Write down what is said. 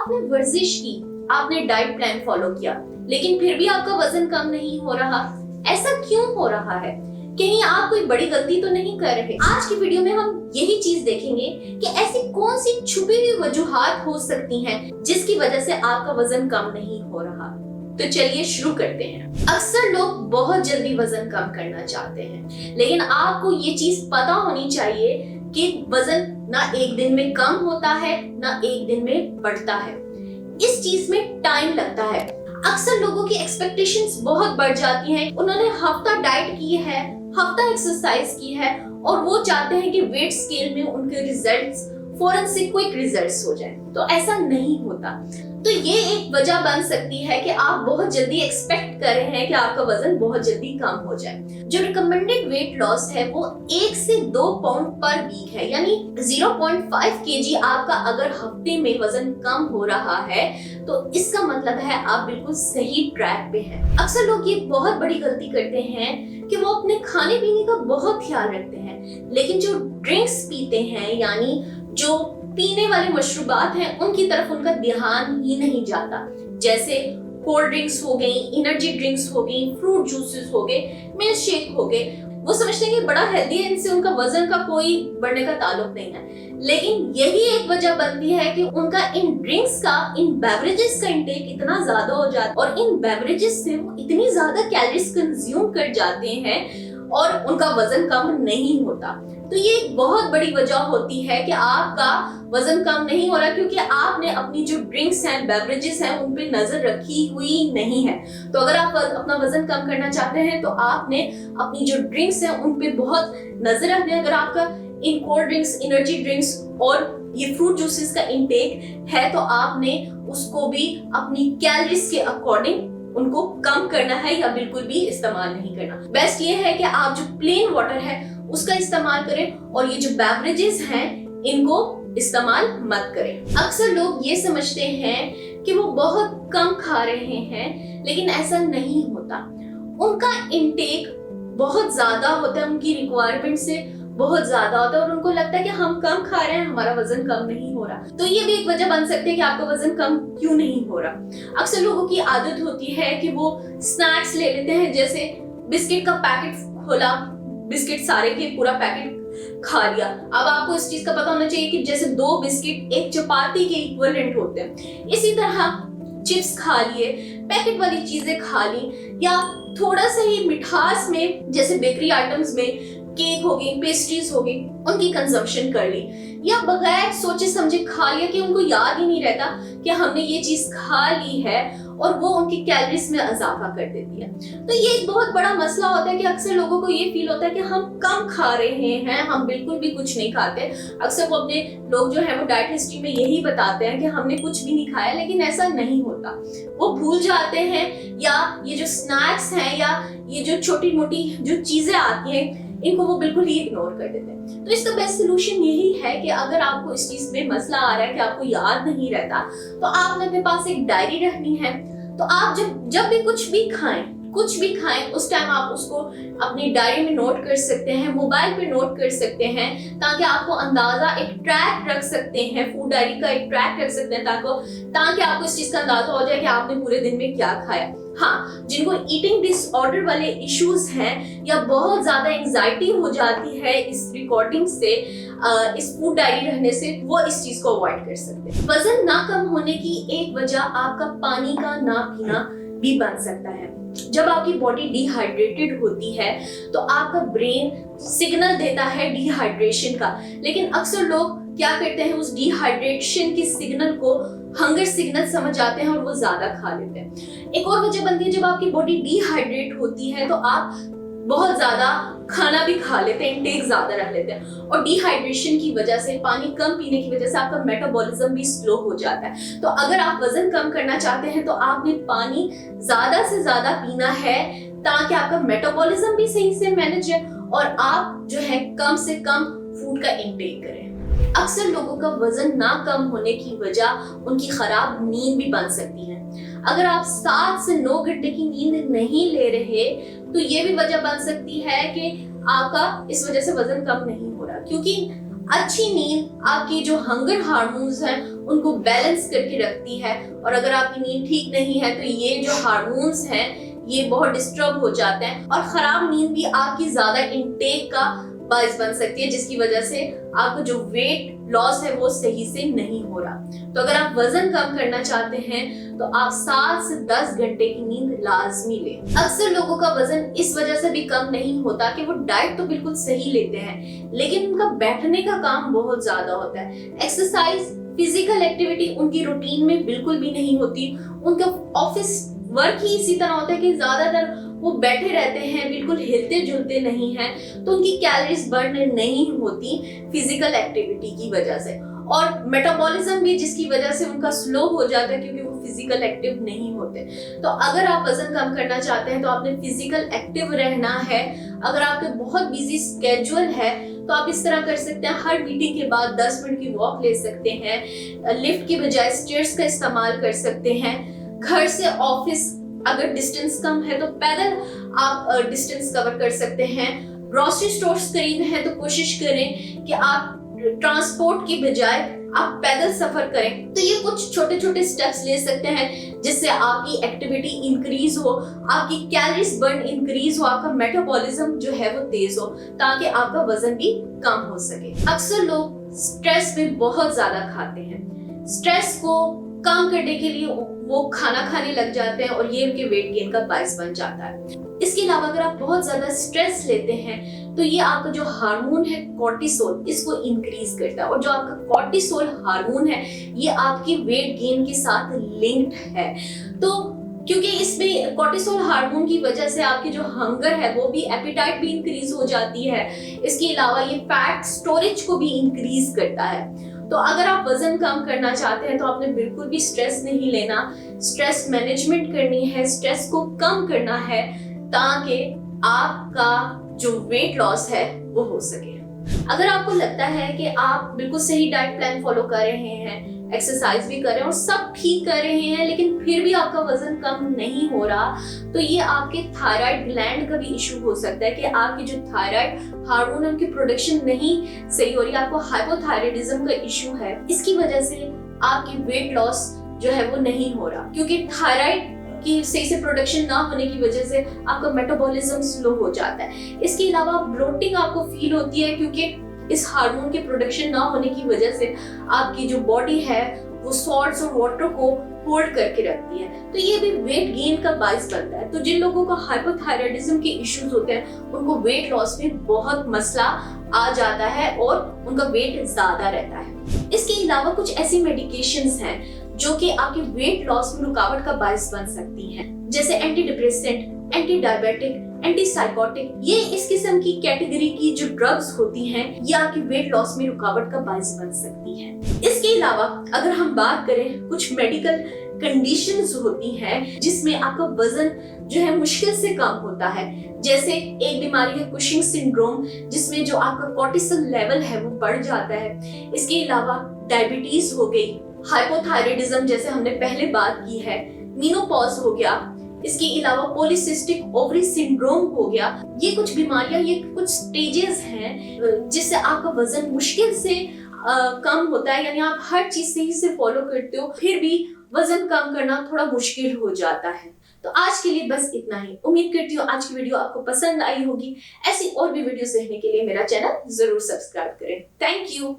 आपने वर्जिश की, आपने डाइट प्लान फॉलो किया, लेकिन फिर भी आपका वजन कम नहीं हो रहा, ऐसा क्यों हो रहा है? कहीं आप कोई बड़ी गलती तो नहीं कर रहे? आज की वीडियो में हम यही चीज देखेंगे कि ऐसी कौन सी छुपी हुई वजूहात हो सकती हैं जिसकी वजह से आपका वजन कम नहीं हो रहा। तो चलिए शुरू करते हैं। अक्सर लोग बहुत जल्दी वजन कम करना चाहते हैं, लेकिन आपको ये चीज पता होनी चाहिए कि वजन ना एक दिन में कम होता है ना एक दिन में बढ़ता है। इस चीज में टाइम लगता है। अक्सर लोगों की एक्सपेक्टेशंस बहुत बढ़ जाती हैं। उन्होंने हफ्ता डाइट की है, हफ्ता एक्सरसाइज की है और वो चाहते हैं कि वेट स्केल में उनके रिजल्ट्स फौरन से क्विक रिजल्ट्स हो जाए। तो ऐसा नहीं होता। तो ये एक वजह बन सकती है कि आप बहुत जल्दी एक्सपेक्ट कर रहे हैं कि आपका वजन बहुत जल्दी कम हो जाए। जो रिकमेंडेड वेट लॉस है वो 1 से 2 पाउंड पर वीक है, यानी 0.5 केजी आपका अगर हफ्ते में वजन कम हो रहा है तो इसका मतलब है आप बिल्कुल सही ट्रैक पे हैं। अक्सर लोग ये बहुत बड़ी गलती करते हैं कि वो अपने खाने पीने का बहुत ख्याल रखते हैं, लेकिन जो ड्रिंक्स पीते हैं यानी जो पीने वाले मशरूबात हैं उनकी तरफ उनका ध्यान ही नहीं जाता। जैसे कोल्ड ड्रिंक्स हो गई, एनर्जी ड्रिंक्स हो गई, फ्रूट जूसेस हो गए, मिल्क शेक हो गए। वो समझते हैं कि बड़ा हेल्दी है, इनसे उनका वजन का कोई बढ़ने का ताल्लुक नहीं है, लेकिन यही एक वजह बनती है कि उनका इन ड्रिंक्स का, इन बेवरेजेस का इंटेक इतना ज्यादा हो जाता है और इन बेवरेजेस से वो इतनी ज्यादा कैलोरीज कंज्यूम कर जाते हैं और उनका वजन कम नहीं होता। तो ये एक बहुत बड़ी वजह होती है कि आपका वजन कम नहीं हो रहा, क्योंकि आपने अपनी जो ड्रिंक्स हैं, बेवरेजेस हैं, उन पे नजर रखी हुई नहीं है। तो अगर आप अपना वजन कम करना चाहते हैं तो आपने अपनी जो ड्रिंक्स हैं उन पे बहुत नजर रखनी है। अगर आपका in cold drinks, energy drinks और ये फ्रूट जूसेस का इंटेक है तो आपने उसको भी अपनी कैलोरीज के अकॉर्डिंग उनको कम करना है या बिल्कुल भी इस्तेमाल नहीं करना। बेस्ट ये है कि आप जो प्लेन वाटर है उसका इस्तेमाल करें और ये जो बेवरेजेस हैं इनको इस्तेमाल मत करें। अक्सर लोग ये समझते हैं कि वो बहुत कम खा रहे हैं, लेकिन ऐसा नहीं होता। उनका इंटेक बहुत ज्यादा होता है, उनकी रिक्वायरमेंट से बहुत ज्यादा होता है और उनको लगता है कि हम कम खा रहे हैं, हमारा वजन कम नहीं हो रहा। तो ये भी एक वजह बन सकती है कि आपका वजन कम क्यों नहीं हो रहा। अक्सर लोगों की आदत होती है कि वो स्नैक्स ले लेते हैं, जैसे बिस्किट का पैकेट खोला, बिस्किट सारे के पूरा पैकेट खा लिया। अब आपको इस चीज का पता होना चाहिए कि जैसे 2 बिस्किट एक चपाती के इक्विवेलेंट होते हैं। इसी तरह चिप्स खा लिए, पैकेट वाली चीजें खा ली, या थोड़ा सा ही मिठास में जैसे बेकरी आइटम्स में केक हो गई, पेस्ट्रीज हो गई, उनकी कंजम्पशन कर ली, या बगैर सोचे समझे खा लिया कि उनको याद ही नहीं रहता कि हमने ये चीज खा ली है और वो उनकी कैलोरीज में इजाफा कर देती है। तो ये एक बहुत बड़ा मसला होता है कि अक्सर लोगों को ये फील होता है कि हम कम खा रहे हैं, हम बिल्कुल भी कुछ नहीं खाते। अक्सर वो अपने लोग जो है वो डाइट हिस्ट्री में यही बताते हैं कि हमने कुछ भी नहीं खाया, लेकिन ऐसा नहीं होता। वो भूल जाते हैं, या ये जो स्नैक्स हैं या ये जो छोटी मोटी जो चीजें आती हैं इनको वो बिल्कुल ही इग्नोर कर देते हैं। तो इसका बेस्ट सोल्यूशन यही है कि अगर आपको इस चीज में मसला आ रहा है कि आपको याद नहीं रहता, तो आपने अपने पास एक डायरी रखनी है। तो आप जब भी कुछ भी खाएं उस टाइम आप उसको अपनी डायरी में नोट कर सकते हैं, मोबाइल पे नोट कर सकते हैं, ताकि आपको अंदाजा, एक ट्रैक रख सकते हैं, फूड डायरी का एक ट्रैक रख सकते हैं ताकि आपको इस चीज का अंदाजा हो जाए कि आपने पूरे दिन में क्या खाया। हाँ, जिनको ईटिंग डिसऑर्डर वाले इश्यूज हैं या बहुत ज्यादा एंजाइटी हो जाती है इस रिकॉर्डिंग से, इस फूड डायरी रहने से, वो इस चीज को अवॉइड कर सकते हैं। वजन ना कम होने की एक वजह आपका पानी का ना पीना भी बन सकता है। जब आपकी बॉडी डिहाइड्रेटेड होती है तो आपका ब्रेन सिग्नल देता है डिहाइड्रेशन का, लेकिन अक्सर लोग क्या करते हैं, उस डिहाइड्रेशन की सिग्नल को हंगर सिग्नल समझ आते हैं और वो ज्यादा खा लेते हैं। एक और वजह बनती है, जब आपकी बॉडी डिहाइड्रेट होती है तो आप बहुत ज्यादा खाना भी खा लेते हैं, इंटेक ज्यादा रख लेते हैं, और डिहाइड्रेशन की वजह से, पानी कम पीने की वजह से आपका मेटाबॉलिज्म भी स्लो हो जाता है। तो अगर आप वजन कम करना चाहते हैं तो आपने पानी ज्यादा से ज्यादा पीना है ताकि आपका मेटाबॉलिज्म भी सही से मैनेज है और आप जो है कम से कम फूड का इंटेक करें। अक्सर लोगों का वजन ना कम होने की वजह उनकी खराब नींद भी बन सकती है। अगर आप 7 से 9 घंटे की नींद नहीं ले रहे तो ये भी वजह बन सकती है कि आपका इस वजह से वजन कम नहीं हो रहा, क्योंकि अच्छी नींद आपकी जो हंगर हार्मोन्स हैं उनको बैलेंस करके रखती है। और अगर आपकी नींद ठीक नहीं है तो ये जो हार्मोन्स हैं ये बहुत डिस्टर्ब हो जाते हैं, और खराब नींद भी आपकी ज्यादा इंटेक का बायस बन सकती है, जिसकी वजह से आपका जो वेट लॉस है वो सही से नहीं हो रहा। तो अगर आप वजन कम करना चाहते हैं तो आप 7 से 10 घंटे की नींद लाजमी लें। अक्सर लोगों का वजन इस वजह से भी कम नहीं होता कि वो डाइट तो बिल्कुल सही लेते हैं, लेकिन उनका बैठने का काम बहुत ज्यादा होता है। एक्सरसाइज, फिजिकल एक्टिविटी उनकी रूटीन में बिल्कुल भी नहीं होती। उनका ऑफिस वर्क ही इसी तरह होता है कि ज्यादातर वो बैठे रहते हैं, बिल्कुल हिलते जुलते नहीं हैं, तो उनकी कैलोरीज बर्न नहीं होती फिजिकल एक्टिविटी की वजह से। और मेटाबॉलिज्म भी जिसकी वजह से उनका स्लो हो जाता है क्योंकि वो फिजिकल एक्टिव नहीं होते। तो अगर आप वजन कम करना चाहते हैं तो आपने फिजिकल एक्टिव रहना है। अगर आपके बहुत बिजी स्केड्यूल है तो आप इस तरह कर सकते हैं, हर मीटिंग के बाद 10 मिनट की वॉक ले सकते हैं, लिफ्ट की बजाय स्टेयर्स का इस्तेमाल कर सकते हैं। घर से ऑफिस अगर डिस्टेंस कम है तो पैदल आप डिस्टेंस कवर कर सकते हैं। ग्रोसरी स्टोर्स करीब है तो कोशिश करें कि आप ट्रांसपोर्ट की बजाय आप पैदल सफर करें। तो ये कुछ छोटे छोटे स्टेप्स ले सकते हैं जिससे आपकी एक्टिविटी इंक्रीज हो, आपकी कैलोरीज बर्न इंक्रीज हो, आपका मेटाबॉलिज्म जो है वो तेज हो, ताकि आपका वजन भी कम हो सके। अक्सर लोग स्ट्रेस में बहुत ज्यादा खाते हैं। स्ट्रेस को कम करने के लिए वो खाना खाने लग जाते हैं और ये उनके वेट गेन का बायस बन जाता है। इसके अलावा अगर आप बहुत ज्यादा स्ट्रेस लेते हैं तो ये आपका जो हार्मोन है कॉर्टिसोल, इसको इंक्रीज करता है। और जो आपका कॉर्टिसोल हार्मोन है ये आपके वेट गेन के साथ लिंक्ड है। तो क्योंकि इसमें कॉर्टिसोल हार्मोन की वजह से आपकी जो हंगर है वो भी, एपेटाइट भी इंक्रीज हो जाती है। इसके अलावा ये फैट स्टोरेज को भी इंक्रीज करता है। तो अगर आप वजन कम करना चाहते हैं तो आपने बिल्कुल भी स्ट्रेस नहीं लेना, स्ट्रेस मैनेजमेंट करनी है, स्ट्रेस को कम करना है ताकि आपका जो वेट लॉस है वो हो सके। अगर आपको लगता है कि आप बिल्कुल सही डाइट प्लान फॉलो कर रहे हैं, एक्सरसाइज भी कर रहे हैं और सब ठीक कर रहे हैं, लेकिन फिर भी आपका वजन कम नहीं हो रहा, तो ये आपके थायराइड ग्लैंड का भी इशू हो सकता है कि आपकी जो थायराइड हार्मोन है उनकी प्रोडक्शन नहीं सही हो रही, आपको हाइपोथायराइडिज्म का इशू है। इसकी वजह से आपकी वेट लॉस जो है वो नहीं हो रहा, क्योंकि थायराइड की सही से प्रोडक्शन ना होने की वजह से आपका मेटाबॉलिज्म स्लो हो जाता है। इसके अलावा ब्लोटिंग आपको फील होती है क्योंकि इस हार्मोन के प्रोडक्शन ना होने की वजह से आपकी जो बॉडी है वो सॉल्ट्स और वाटर को होल्ड करके रखती है, तो ये भी वेट गेन का बायस बनता है। तो जिन लोगों को हाइपोथायराइडिज्म के इश्यूज होते हैं उनको वेट लॉस में बहुत मसला आ जाता है और उनका वेट ज्यादा रहता है। इसके अलावा कुछ ऐसी मेडिकेशंस हैं जो कि आपके वेट लॉस में रुकावट का बायस बन सकती हैं, जैसे anti depressant, anti diabetic, anti psychotic. ये इस किस्म की कैटेगरी की जो ड्रग्स होती हैं ये आपकी वेट लॉस में रुकावट का बायस बन सकती हैं। इसके अलावा अगर हम बात करें, कुछ मेडिकल कंडीशंस होती हैं जिसमें आपका वजन जो है मुश्किल से कम होता है। जैसे एक बीमारी है कुशिंग सिंड्रोम, जिसमें जो आपका कॉर्टिसोल लेवल है वो बढ़ जाता है। इसके अलावा डायबिटीज हो गई, हाइपोथायराइडिज्म जैसे हमने पहले बात की है, मेनोपॉज हो गया, इसके अलावा पॉलीसिस्टिक ओवरी सिंड्रोम हो गया। ये कुछ बीमारियां, ये कुछ स्टेजेस हैं जिससे आपका वजन मुश्किल से कम होता है, यानी आप हर चीज सही से फॉलो करते हो फिर भी वजन कम करना थोड़ा मुश्किल हो जाता है। तो आज के लिए बस इतना ही। उम्मीद करती हूँ आज की वीडियो आपको पसंद आई होगी। ऐसी और भी वीडियोस देखने के लिए मेरा चैनल जरूर सब्सक्राइब करें। Thank you.